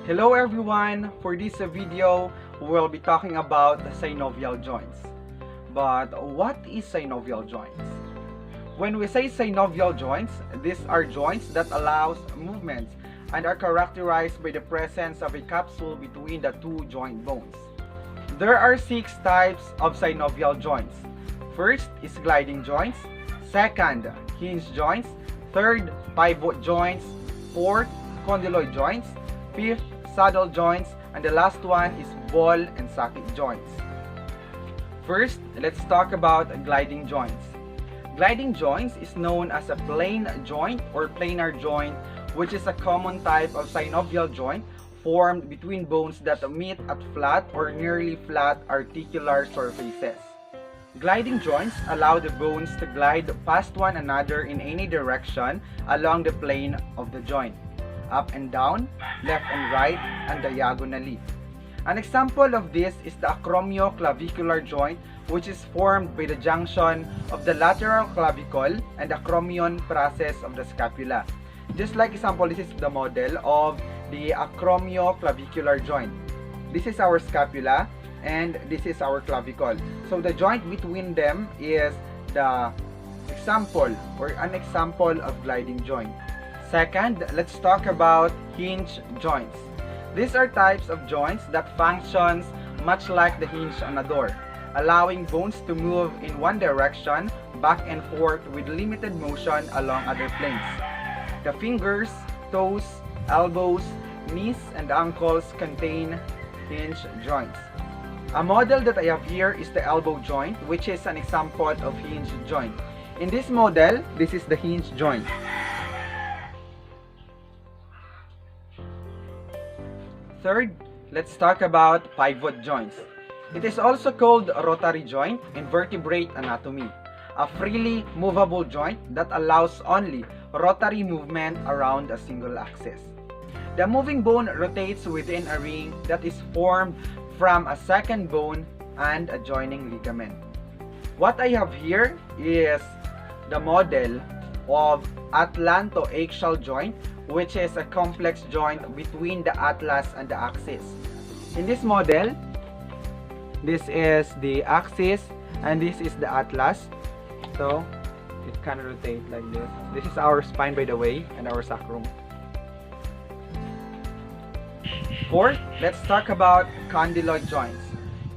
Hello everyone! For this video, we'll be talking about the synovial joints. But what is synovial joints? When we say synovial joints, these are joints that allows movements and are characterized by the presence of a capsule between the two joint bones. There are 6 types of synovial joints. First is gliding joints, second, hinge joints, third, pivot joints, fourth, condyloid joints, fifth, saddle joints, and the last one is ball and socket joints. First, let's talk about gliding joints. Gliding joints is known as a plane joint or planar joint, which is a common type of synovial joint formed between bones that meet at flat or nearly flat articular surfaces. Gliding joints allow the bones to glide past one another in any direction along the plane of the joint, up and down, left and right, and diagonally. An example of this is the acromioclavicular joint, which is formed by the junction of the lateral clavicle and the acromion process of the scapula. Just like example, this is the model of the acromioclavicular joint. This is our scapula and this is our clavicle. So the joint between them is the example or an example of gliding joint. Second, let's talk about hinge joints. These are types of joints that functions much like the hinge on a door, allowing bones to move in one direction back and forth with limited motion along other planes. The fingers, toes, elbows, knees, and ankles contain hinge joints. A model that I have here is the elbow joint, which is an example of hinge joint. In this model, this is the hinge joint. Third, let's talk about pivot joints. It is also called rotary joint in vertebrate anatomy, a freely movable joint that allows only rotary movement around a single axis. The moving bone rotates within a ring that is formed from a second bone and a joining ligament. What I have here is the model of atlantoaxial joint, which is a complex joint between the atlas and the axis. In this model, this is the axis and this is the atlas. So it can rotate like this. This is our spine, by the way, and our sacrum. Fourth, let's talk about condyloid joints.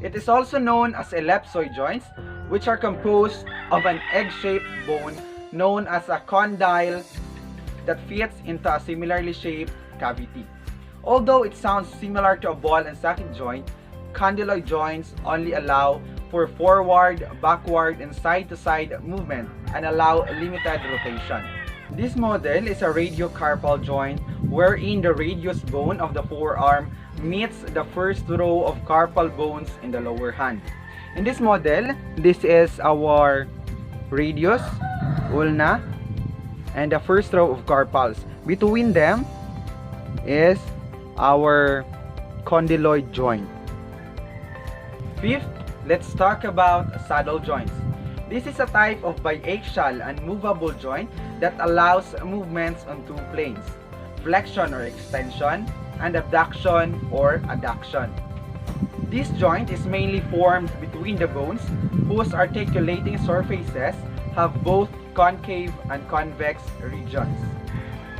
It is also known as ellipsoid joints, which are composed of an egg-shaped bone known as a condyle that fits into a similarly shaped cavity. Although it sounds similar to a ball and socket joint, condyloid joints only allow for forward, backward, and side-to-side movement and allow limited rotation. This model is a radiocarpal joint wherein the radius bone of the forearm meets the first row of carpal bones in the lower hand. In this model, this is our radius, ulna, and the first row of carpals. Between them is our condyloid joint. Fifth, let's talk about saddle joints. This is a type of biaxial and movable joint that allows movements on two planes, flexion or extension, and abduction or adduction. This joint is mainly formed between the bones whose articulating surfaces have both concave and convex regions.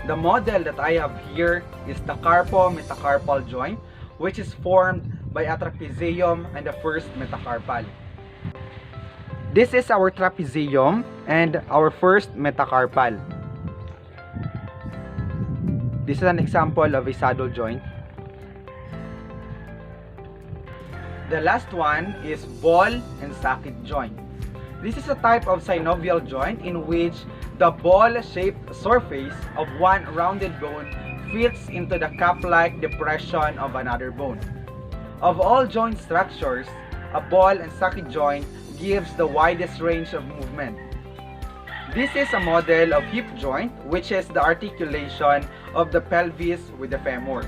The model that I have here is the carpo-metacarpal joint, which is formed by a trapezium and the first metacarpal. This is our trapezium and our first metacarpal. This is an example of a saddle joint. The last one is ball and socket joint. This is a type of synovial joint in which the ball-shaped surface of one rounded bone fits into the cup-like depression of another bone. Of all joint structures, a ball and socket joint gives the widest range of movement. This is a model of hip joint, which is the articulation of the pelvis with the femur.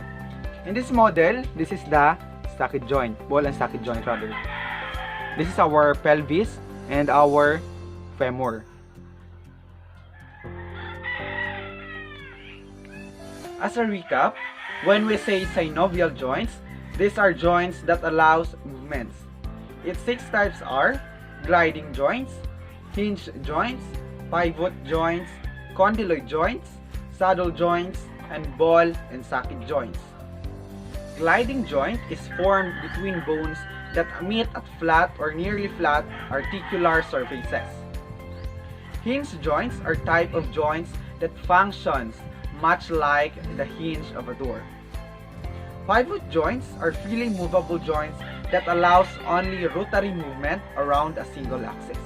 In this model, this is the socket joint, ball and socket joint rather. This is our pelvis and our femur. As a recap, When we say synovial joints, these are joints that allows movements. Its 6 types are gliding joints, hinge joints, pivot joints, condyloid joints, saddle joints, and ball and socket joints. Gliding joint is formed between bones that meet at flat or nearly flat articular surfaces. Hinge joints are type of joints that functions much like the hinge of a door. Pivot joints are freely movable joints that allows only rotary movement around a single axis.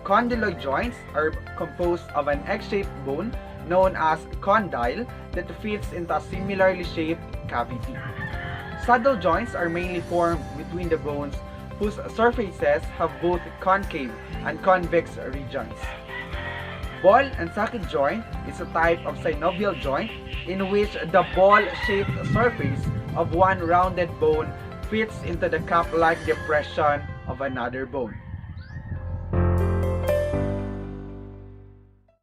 Condyloid joints are composed of an egg-shaped bone known as condyle that fits into a similarly shaped cavity. Saddle joints are mainly formed between the bones whose surfaces have both concave and convex regions. Ball and socket joint is a type of synovial joint in which the ball-shaped surface of one rounded bone fits into the cup-like depression of another bone.